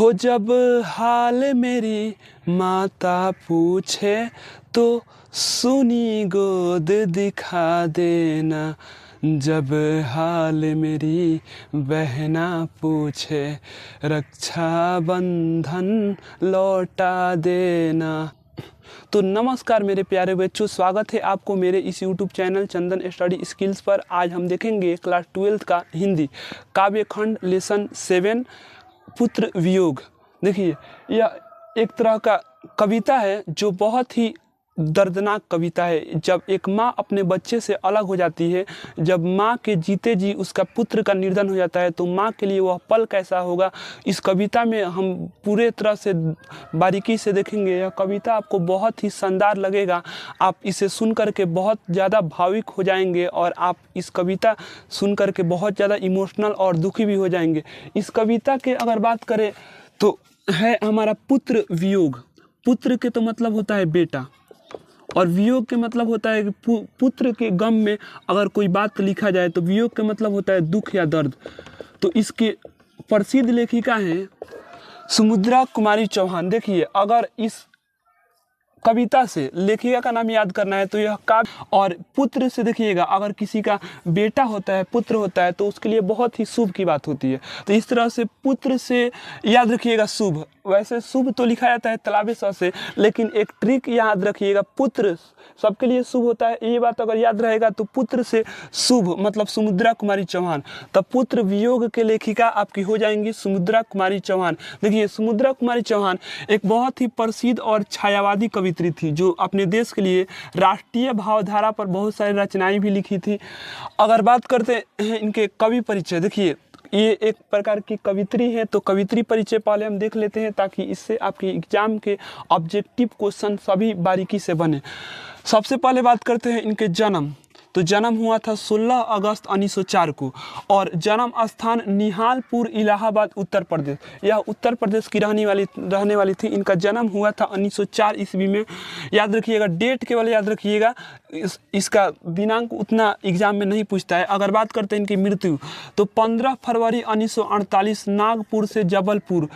हो जब हाल मेरी माता पूछे तो सुनी गोद दिखा देना। जब हाल मेरी बहना पूछे रक्षा बंधन लौटा देना। तो नमस्कार मेरे प्यारे बच्चों, स्वागत है आपको मेरे इस YouTube चैनल चंदन स्टडी स्किल्स पर। आज हम देखेंगे क्लास 12th का हिंदी काव्य खंड लेसन 7 पुत्र वियोग। देखिए, यह एक तरह का कविता है जो बहुत ही दर्दनाक कविता है। जब एक माँ अपने बच्चे से अलग हो जाती है, जब माँ के जीते जी उसका पुत्र का निधन हो जाता है, तो माँ के लिए वह पल कैसा होगा, इस कविता में हम पूरे तरह से बारीकी से देखेंगे। यह कविता आपको बहुत ही शानदार लगेगा। आप इसे सुन करके बहुत ज़्यादा भावुक हो जाएंगे और आप इस कविता सुन करके बहुत ज़्यादा इमोशनल और दुखी भी हो जाएंगे। इस कविता के अगर बात करें तो है हमारा पुत्र वियोग। पुत्र के तो मतलब होता है बेटा, और वियोग के मतलब होता है कि पुत्र के गम में अगर कोई बात लिखा जाए तो वियोग के मतलब होता है दुख या दर्द। तो इसके प्रसिद्ध लेखिका हैं सुमित्रा कुमारी चौहान। देखिए, अगर इस कविता से लेखिका का नाम याद करना है तो यह काव्य, और पुत्र से देखिएगा, अगर किसी का बेटा होता है, पुत्र होता है, तो उसके लिए बहुत ही शुभ की बात होती है। तो इस तरह से पुत्र से याद रखिएगा शुभ। वैसे शुभ तो लिखा जाता है तलाबे स से, लेकिन एक ट्रिक याद रखिएगा, पुत्र सबके लिए शुभ होता है। ये बात अगर याद रहेगा तो पुत्र से शुभ मतलब सुमित्रा कुमारी चौहान। तब पुत्र वियोग के लेखिका आपकी हो जाएंगी सुमित्रा कुमारी चौहान। देखिए, सुमित्रा कुमारी चौहान एक बहुत ही प्रसिद्ध और छायावादी कवित्री थी जो अपने देश के लिए राष्ट्रीय भावधारा पर बहुत सारी रचनाएं भी लिखी थी। अगर बात करते हैं इनके कवि परिचय, देखिए ये एक प्रकार की कवित्री है, तो कवित्री परिचय पहले हम देख लेते हैं ताकि इससे आपके एग्जाम के ऑब्जेक्टिव क्वेश्चन सभी बारीकी से बने। सबसे पहले बात करते हैं इनके जन्म। तो जन्म हुआ था 16 अगस्त 1904 को, और जन्म स्थान निहालपुर इलाहाबाद उत्तर प्रदेश। यह उत्तर प्रदेश की रहने वाली थी। इनका जन्म हुआ था 1904 ईस्वी में। याद रखिएगा, डेट केवल याद रखिएगा, इसका दिनांक उतना एग्जाम में नहीं पूछता है। अगर बात करते हैं इनकी मृत्यु तो 15 फरवरी 1948 नागपुर से जबलपुर।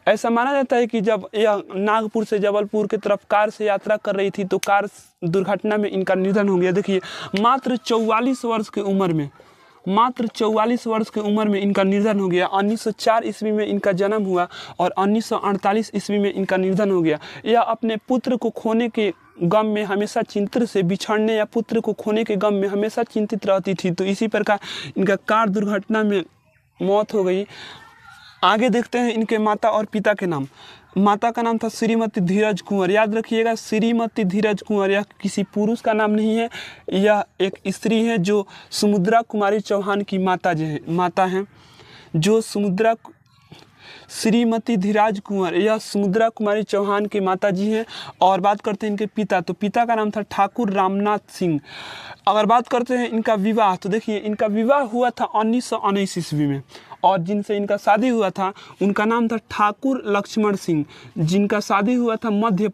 ऐसा माना जाता है कि जब यह नागपुर से जबलपुर की तरफ कार से यात्रा कर रही थी तो कार दुर्घटना में इनका निधन हो गया। देखिए, मात्र 44 वर्ष की उम्र में इनका निधन हो गया। 1904 ईस्वी में इनका जन्म हुआ और 1948 ईस्वी में इनका निधन हो गया। यह अपने पुत्र को खोने के गम में हमेशा चिंतित से बिछड़ने या पुत्र को खोने के गम में हमेशा चिंतित रहती थी। तो इसी प्रकार इनका कार दुर्घटना में मौत हो गई। आगे देखते हैं इनके माता और पिता के नाम। माता का नाम था श्रीमती धीरज कुंवर। याद रखिएगा, श्रीमती धीरज कुंवर, यह किसी पुरुष का नाम नहीं है, यह एक स्त्री है जो सुमित्रा कुमारी चौहान की माता हैं। जो श्रीमती धीरज कुंवर, यह सुमित्रा कुमारी चौहान की माता जी हैं। और बात करते हैं इनके पिता, तो पिता का नाम था ठाकुर रामनाथ सिंह। अगर बात करते हैं इनका विवाह, तो देखिए इनका विवाह हुआ था 1919 ईस्वी में, और जिनसे इनका शादी हुआ था उनका नाम था ठाकुर लक्ष्मण सिंह, जिनका शादी हुआ था मध्य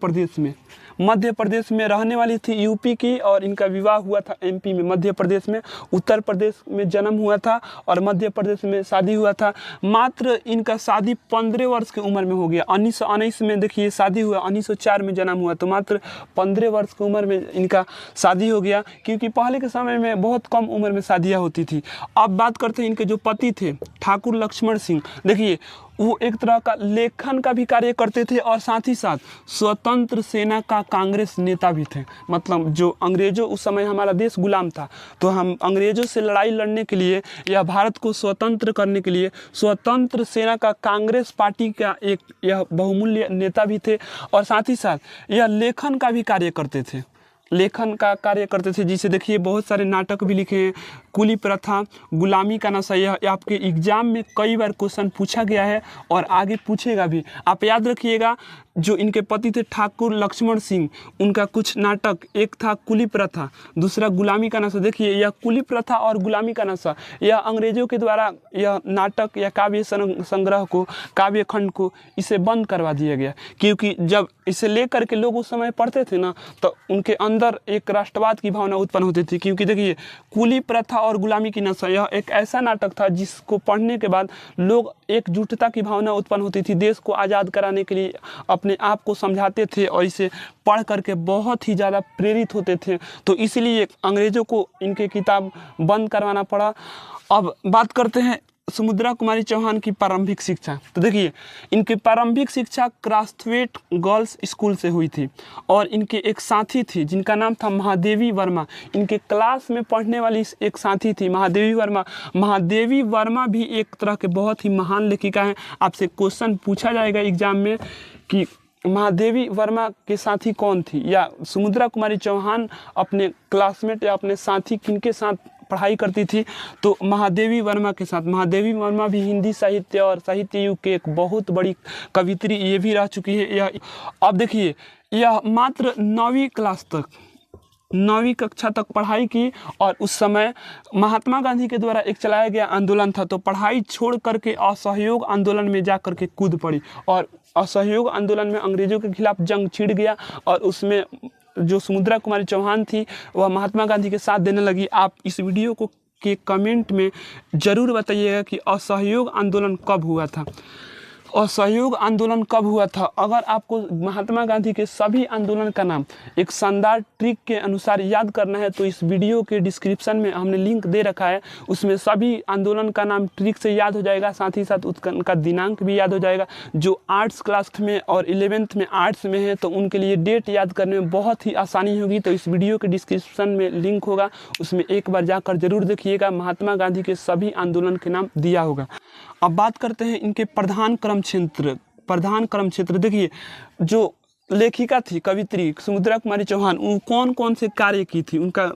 प्रदेश में रहने वाली थी यूपी की, और इनका विवाह हुआ था एमपी में, मध्य प्रदेश में। उत्तर प्रदेश में जन्म हुआ था और मध्य प्रदेश में शादी हुआ था। मात्र इनका शादी 15 वर्ष की उम्र में हो गया। 1919 में देखिए शादी हुआ, 1904 में जन्म हुआ, तो मात्र 15 वर्ष की उम्र में इनका शादी हो गया, क्योंकि पहले के समय में बहुत कम उम्र में शादियाँ होती थी। अब बात करते हैं इनके जो पति थे ठाकुर लक्ष्मण सिंह। देखिए, वो एक तरह का लेखन का भी कार्य करते थे और साथ ही साथ स्वतंत्र सेना का कांग्रेस नेता भी थे। मतलब जो अंग्रेजों, उस समय हमारा देश गुलाम था, तो हम अंग्रेजों से लड़ाई लड़ने के लिए या भारत को स्वतंत्र करने के लिए स्वतंत्र सेना का कांग्रेस पार्टी का यह बहुमूल्य नेता भी थे। और साथ ही साथ यह लेखन का भी कार्य करते थे, जिसे देखिए बहुत सारे नाटक भी लिखे हैं। कुली प्रथा, गुलामी का नशा, यह आपके एग्जाम में कई बार क्वेश्चन पूछा गया है और आगे पूछेगा भी। आप याद रखिएगा, जो इनके पति थे ठाकुर लक्ष्मण सिंह, उनका कुछ नाटक, एक था कुली प्रथा, दूसरा गुलामी का नशा। देखिए, यह कुली प्रथा और गुलामी का नशा, यह अंग्रेजों के द्वारा यह नाटक या काव्य संग्रह को, काव्य खंड को, इसे बंद करवा दिया गया, क्योंकि जब इसे लेकर के लोग उस समय पढ़ते थे ना, तो उनके अंदर अंदर एक राष्ट्रवाद की भावना उत्पन्न होती थी, क्योंकि देखिए कुली प्रथा और गुलामी की नशा यह एक ऐसा नाटक था जिसको पढ़ने के बाद लोग एकजुटता की भावना उत्पन्न होती थी, देश को आज़ाद कराने के लिए अपने आप को समझाते थे और इसे पढ़ करके बहुत ही ज़्यादा प्रेरित होते थे। तो इसलिए अंग्रेज़ों को इनके किताब बंद करवाना पड़ा। अब बात करते हैं सुमित्रा कुमारी चौहान की प्रारंभिक शिक्षा। तो देखिए इनकी प्रारंभिक शिक्षा क्रास्थवेट गर्ल्स स्कूल से हुई थी और इनके एक साथी थी जिनका नाम था महादेवी वर्मा। इनके क्लास में पढ़ने वाली एक साथी थी महादेवी वर्मा। महादेवी वर्मा भी एक तरह के बहुत ही महान लेखिका हैं। आपसे क्वेश्चन पूछा जाएगा एग्जाम में कि महादेवी वर्मा के साथी कौन थी, या सुमित्रा कुमारी चौहान अपने क्लासमेट या अपने साथी किनके साथ पढ़ाई करती थी, तो महादेवी वर्मा के साथ। महादेवी वर्मा भी हिंदी साहित्य और साहित्य युग के एक बहुत बड़ी कवित्री ये भी रह चुकी है। यह अब देखिए यह मात्र 9वीं क्लास तक 9वीं कक्षा तक पढ़ाई की और उस समय महात्मा गांधी के द्वारा एक चलाया गया आंदोलन था, तो पढ़ाई छोड़ करके असहयोग आंदोलन में जा करके कूद पड़ी और असहयोग आंदोलन में अंग्रेज़ों के खिलाफ जंग छिड़ गया और उसमें जो सुमित्रा कुमारी चौहान थी वह महात्मा गांधी के साथ देने लगी। आप इस वीडियो को के कमेंट में ज़रूर बताइएगा कि असहयोग आंदोलन कब हुआ था। असहयोग आंदोलन कब हुआ था? अगर आपको महात्मा गांधी के सभी आंदोलन का नाम एक शानदार ट्रिक के अनुसार याद करना है तो इस वीडियो के डिस्क्रिप्शन में हमने लिंक दे रखा है, उसमें सभी आंदोलन का नाम ट्रिक से याद हो जाएगा, साथ ही साथ उनका दिनांक भी याद हो जाएगा। जो आर्ट्स क्लास में और 11th में आर्ट्स में है तो उनके लिए डेट याद करने में बहुत ही आसानी होगी। तो इस वीडियो के डिस्क्रिप्शन में लिंक होगा, उसमें एक बार जाकर जरूर देखिएगा, महात्मा गांधी के सभी आंदोलन के नाम दिया होगा। अब बात करते हैं इनके प्रधान कर्म क्षेत्र। देखिए जो लेखिका थी कवित्री सुमित्रा कुमारी चौहान, वो कौन कौन से कार्य की थी उनका,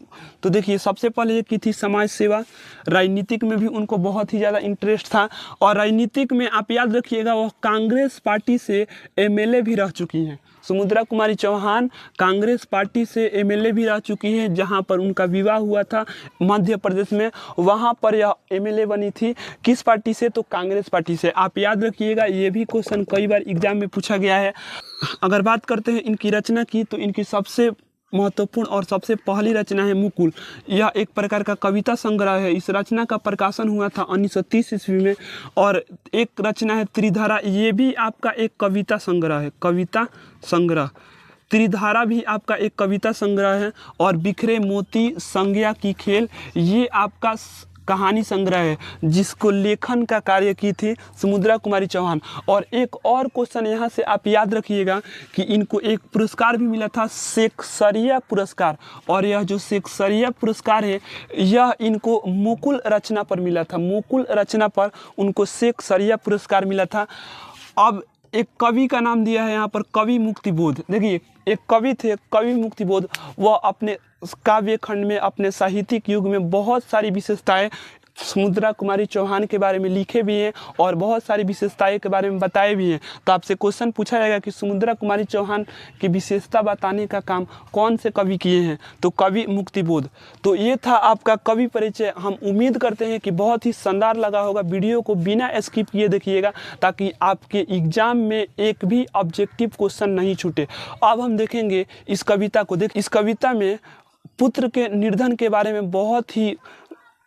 तो देखिए सबसे पहले ये की थी समाज सेवा। राजनीतिक में भी उनको बहुत ही ज़्यादा इंटरेस्ट था और राजनीतिक में आप याद रखिएगा वह कांग्रेस पार्टी से एमएलए भी रह चुकी हैं। सुमित्रा कुमारी चौहान कांग्रेस पार्टी से एमएलए भी रह चुकी हैं, जहां पर उनका विवाह हुआ था मध्य प्रदेश में, वहां पर यह एमएलए बनी थी। किस पार्टी से? तो कांग्रेस पार्टी से। आप याद रखिएगा, ये भी क्वेश्चन कई बार एग्जाम में पूछा गया है। अगर बात करते हैं इनकी रचना की, तो इनकी सबसे महत्वपूर्ण और सबसे पहली रचना है मुकुल। यह एक प्रकार का कविता संग्रह है। इस रचना का प्रकाशन हुआ था 1930 ईस्वी में। और एक रचना है त्रिधारा, ये भी आपका एक कविता संग्रह है, कविता संग्रह। त्रिधारा भी आपका एक कविता संग्रह है। और बिखरे मोती, संज्ञा की खेल, ये आपका कहानी संग्रह है जिसको लेखन का कार्य की थी सुमित्रा कुमारी चौहान। और एक और क्वेश्चन यहाँ से आप याद रखिएगा कि इनको एक पुरस्कार भी मिला था, शेक्सपियर पुरस्कार। और यह जो शेक्सपियर पुरस्कार है यह इनको मुकुल रचना पर मिला था। मुकुल रचना पर उनको शेक्सपियर पुरस्कार मिला था। अब एक कवि का नाम दिया है यहाँ पर, कवि मुक्तिबोध। देखिए एक कवि थे कवि मुक्तिबोध, वह अपने काव्य खंड में, अपने साहित्यिक युग में बहुत सारी विशेषताएं सुमित्रा कुमारी चौहान के बारे में लिखे भी हैं और बहुत सारी विशेषताएं के बारे में बताए भी हैं। तो आपसे क्वेश्चन पूछा जाएगा कि सुमित्रा कुमारी चौहान की विशेषता बताने का काम कौन से कवि किए हैं? तो कवि मुक्तिबोध। तो ये था आपका कवि परिचय। हम उम्मीद करते हैं कि बहुत ही शानदार लगा होगा। वीडियो को बिना स्किप किए देखिएगा ताकि आपके एग्जाम में एक भी ऑब्जेक्टिव क्वेश्चन नहीं छूटे। अब हम देखेंगे इस कविता को। इस कविता में पुत्र के निर्धन के बारे में बहुत ही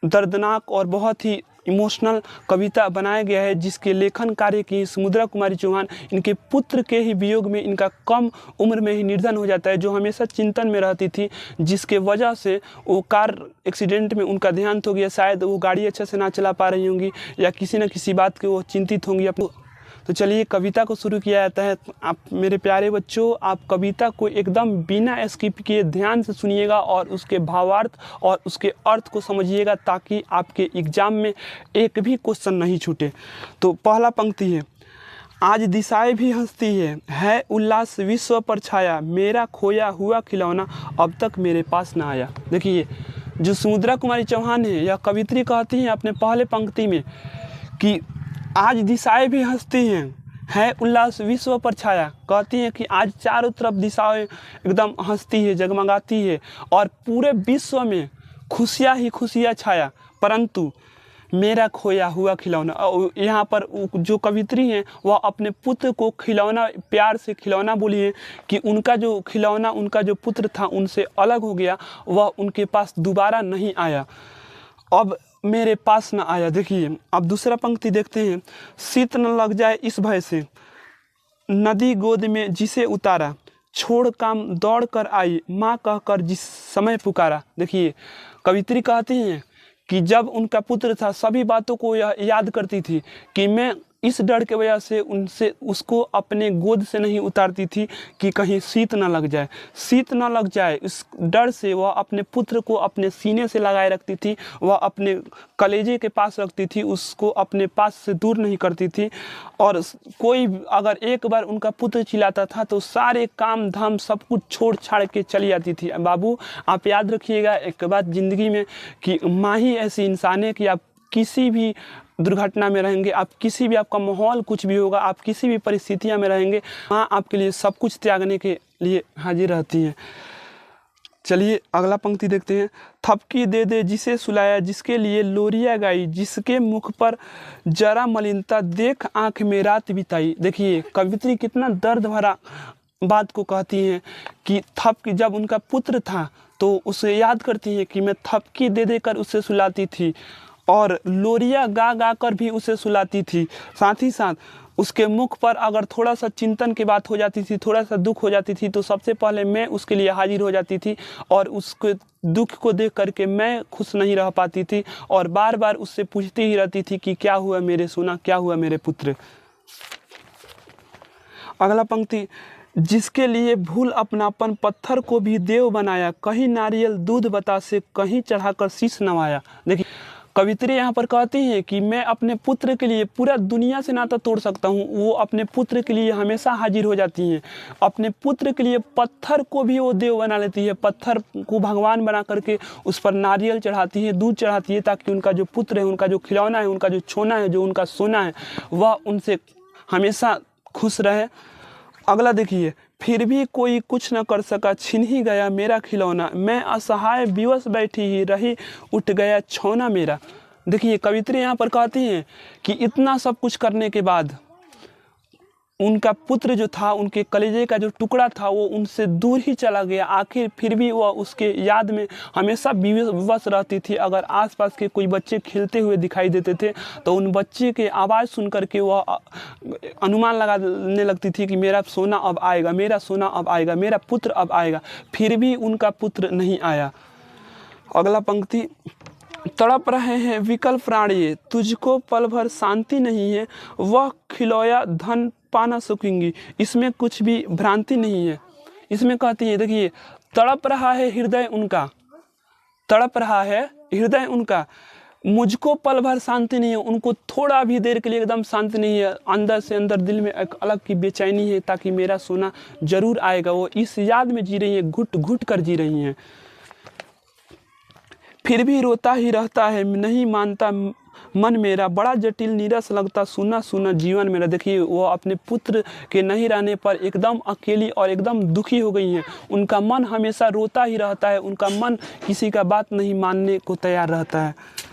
दर्दनाक और बहुत ही इमोशनल कविता बनाया गया है, जिसके लेखन कार्य की सुमित्रा कुमारी चौहान। इनके पुत्र के ही वियोग में इनका कम उम्र में ही निर्धन हो जाता है, जो हमेशा चिंतन में रहती थी, जिसके वजह से वो कार एक्सीडेंट में उनका देहांत हो गया। शायद वो गाड़ी अच्छे से ना चला पा रही होंगी या किसी न किसी बात के वो चिंतित होंगी अपने। तो चलिए कविता को शुरू किया जाता है। आप मेरे प्यारे बच्चों, आप कविता को एकदम बिना स्किप किए ध्यान से सुनिएगा और उसके भावार्थ और उसके अर्थ को समझिएगा ताकि आपके एग्जाम में एक भी क्वेश्चन नहीं छूटे। तो पहला पंक्ति है, आज दिशाएं भी हंसती है उल्लास विश्व पर छाया, मेरा खोया हुआ खिलौना अब तक मेरे पास ना आया। देखिए जो सुमित्रा कुमारी चौहान है यह कवित्री कहती हैं अपने पहले पंक्ति में कि आज दिशाएं भी हंसती हैं उल्लास विश्व पर छाया। कहती हैं कि आज चारों तरफ दिशाएं एकदम हंसती है, जगमगाती है और पूरे विश्व में खुशियाँ ही खुशियाँ छाया। परंतु मेरा खोया हुआ खिलौना। यहाँ पर जो कवित्री हैं वह अपने पुत्र को खिलौना, प्यार से खिलौना बोली है कि उनका जो खिलौना, उनका जो पुत्र था उनसे अलग हो गया, वह उनके पास दोबारा नहीं आया, अब मेरे पास न आया। देखिए अब दूसरा पंक्ति देखते हैं। शीत न लग जाए इस भय से, नदी गोद में जिसे उतारा, छोड़ काम दौड़ कर आई, माँ कहकर जिस समय पुकारा। देखिए कवित्री कहती हैं कि जब उनका पुत्र था सभी बातों को यह याद करती थी कि मैं इस डर के वजह से उसको अपने गोद से नहीं उतारती थी कि कहीं शीत ना लग जाए, शीत ना लग जाए, इस डर से वह अपने पुत्र को अपने सीने से लगाए रखती थी, वह अपने कलेजे के पास रखती थी, उसको अपने पास से दूर नहीं करती थी। और कोई अगर एक बार उनका पुत्र चिल्लाता था तो सारे काम धाम सब कुछ छोड़ छाड़ के चली जाती थी। बाबू आप याद रखिएगा एक बात ज़िंदगी में कि माँ ही ऐसी इंसान है कि आप किसी भी दुर्घटना में रहेंगे, आप किसी भी, आपका माहौल कुछ भी होगा, आप किसी भी परिस्थितियां में रहेंगे, माँ आपके लिए सब कुछ त्यागने के लिए हाजिर रहती हैं। चलिए अगला पंक्ति देखते हैं। थपकी दे दे जिसे सुलाया, जिसके लिए लोरिया गाई, जिसके मुख पर जरा मलिनता देख आंख में रात बिताई। देखिए कवित्री कितना दर्द भरा बात को कहती हैं कि थपकी, जब उनका पुत्र था तो उसे याद करती हैं कि मैं थपकी दे देकर उसे सुलाती थी और लोरिया गा गा कर भी उसे सुलाती थी। साथ ही साथ उसके मुख पर अगर थोड़ा सा चिंतन की बात हो जाती थी, थोड़ा सा दुख हो जाती थी तो सबसे पहले मैं उसके लिए हाजिर हो जाती थी और उसके दुख को देख करके मैं खुश नहीं रह पाती थी और बार बार उससे पूछती ही रहती थी कि क्या हुआ मेरे सोना, क्या हुआ मेरे पुत्र। अगला पंक्ति। जिसके लिए भूल अपनापन पत्थर को भी देव बनाया, कहीं नारियल दूध बतासे, कहीं चढ़ाकर शीश नवाया। देखिए कवित्री यहाँ पर कहती हैं कि मैं अपने पुत्र के लिए पूरा दुनिया से नाता तोड़ सकता हूँ, वो अपने पुत्र के लिए हमेशा हाजिर हो जाती हैं। अपने पुत्र के लिए पत्थर को भी वो देव बना लेती है, पत्थर को भगवान बना करके उस पर नारियल चढ़ाती है, दूध चढ़ाती है, ताकि उनका जो पुत्र है, उनका जो खिलौना है, उनका जो छोना है, जो उनका सोना है, वह उनसे हमेशा खुश रहे। अगला देखिए। फिर भी कोई कुछ न कर सका, छिन ही गया मेरा खिलौना, मैं असहाय विवश बैठी ही रही, उठ गया छौना मेरा। देखिए कवित्री यहाँ पर कहती हैं कि इतना सब कुछ करने के बाद उनका पुत्र जो था, उनके कलेजे का जो टुकड़ा था, वो उनसे दूर ही चला गया। आखिर फिर भी वह उसके याद में हमेशा विवश रहती थी। अगर आसपास के कोई बच्चे खेलते हुए दिखाई देते थे तो उन बच्चे के आवाज़ सुन करके वह अनुमान लगाने लगती थी कि मेरा सोना अब आएगा, मेरा सोना अब आएगा, मेरा पुत्र अब आएगा। फिर भी उनका पुत्र नहीं आया। अगला पंक्ति। तड़प रहे हैं विकल प्राणी, तुझको पल भर शांति नहीं है, वह खिलौया धन पा न सकेंगी, इसमें कुछ भी भ्रांति नहीं है। इसमें कहती है, देखिए तड़प रहा है हृदय उनका, तड़प रहा है हृदय उनका, मुझको पल भर शांति नहीं है, उनको थोड़ा भी देर के लिए एकदम शांति नहीं है। अंदर से अंदर दिल में एक अलग की बेचैनी है ताकि मेरा सोना जरूर आएगा। वो इस याद में जी रही है, घुट घुट कर जी रही हैं। फिर भी रोता ही रहता है, नहीं मानता मन मेरा, बड़ा जटिल नीरस लगता सुना सुना जीवन मेरा। देखिए वो अपने पुत्र के नहीं रहने पर एकदम अकेली और एकदम दुखी हो गई हैं। उनका मन हमेशा रोता ही रहता है, उनका मन किसी का बात नहीं मानने को तैयार रहता है।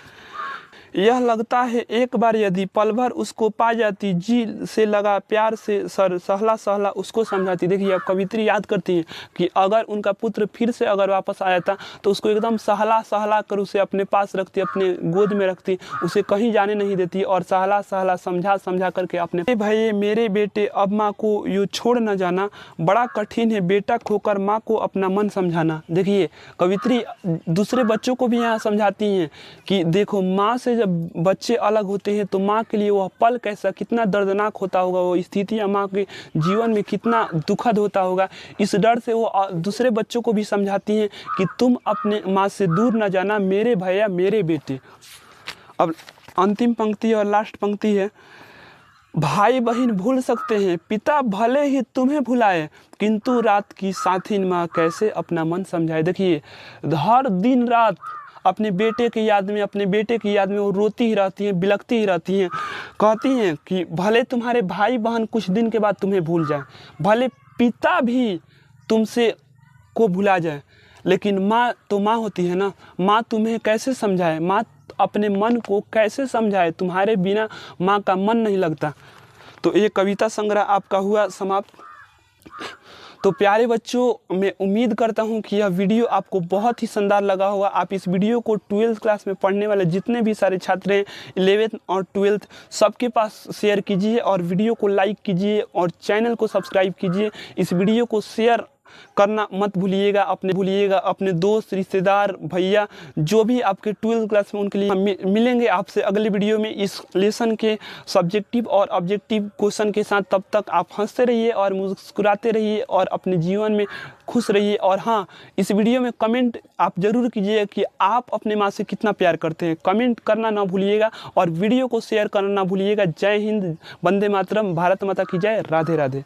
यह लगता है एक बार यदि पल भर उसको पा जाती, जी से लगा प्यार से सर सहला सहला उसको समझाती। देखिए अब कवित्री याद करती हैं कि अगर उनका पुत्र फिर से अगर वापस आया था तो उसको एकदम सहला सहला कर उसे अपने पास रखती, अपने गोद में रखती, उसे कहीं जाने नहीं देती और सहला सहला समझा समझा करके अपने भाई मेरे बेटे अब माँ को यूँ छोड़ न जाना, बड़ा कठिन है बेटा खोकर माँ को अपना मन समझाना। देखिए कवित्री दूसरे बच्चों को भी यहाँ समझाती हैं कि देखो माँ से जब बच्चे अलग होते हैं तो माँ के लिए वह पल कैसा, कितना दर्दनाक होता होगा, वो स्थितियाँ माँ के जीवन में कितना दुखद होता होगा। इस डर से वो दूसरे बच्चों को भी समझाती हैं कि तुम अपने माँ से दूर न जाना मेरे भैया मेरे बेटे। अब अंतिम पंक्ति और लास्ट पंक्ति है। भाई बहन भूल सकते हैं, पिता भले ही तुम्हें भुलाए, किंतु रात की साथिन माँ कैसे अपना मन समझाए। देखिए हर दिन रात अपने बेटे की याद में, अपने बेटे की याद में वो रोती ही रहती हैं, बिलखती ही रहती हैं। कहती हैं कि भले तुम्हारे भाई बहन कुछ दिन के बाद तुम्हें भूल जाए, भले पिता भी तुमसे को भुला जाए, लेकिन माँ तो माँ होती है ना, माँ तुम्हें कैसे समझाए, माँ तो अपने मन को कैसे समझाए, तुम्हारे बिना माँ का मन नहीं लगता। तो ये कविता संग्रह आपका हुआ समाप्त। तो प्यारे बच्चों, मैं उम्मीद करता हूँ कि यह वीडियो आपको बहुत ही शानदार लगा होगा। आप इस वीडियो को 12th क्लास में पढ़ने वाले जितने भी सारे छात्र हैं 11th और 12th सबके पास शेयर कीजिए और वीडियो को लाइक कीजिए और चैनल को सब्सक्राइब कीजिए। इस वीडियो को शेयर करना मत भूलिएगा, अपने दोस्त, रिश्तेदार, भैया जो भी आपके 12th क्लास में, उनके लिए। हम मिलेंगे आपसे अगले वीडियो में इस लेसन के सब्जेक्टिव और ऑब्जेक्टिव क्वेश्चन के साथ। तब तक आप हंसते रहिए और मुस्कुराते रहिए और अपने जीवन में खुश रहिए। और हाँ, इस वीडियो में कमेंट आप ज़रूर कीजिए कि आप अपने माँ से कितना प्यार करते हैं। कमेंट करना ना भूलिएगा और वीडियो को शेयर करना ना भूलिएगा। जय हिंद, वंदे मातरम, भारत माता की जय, राधे राधे।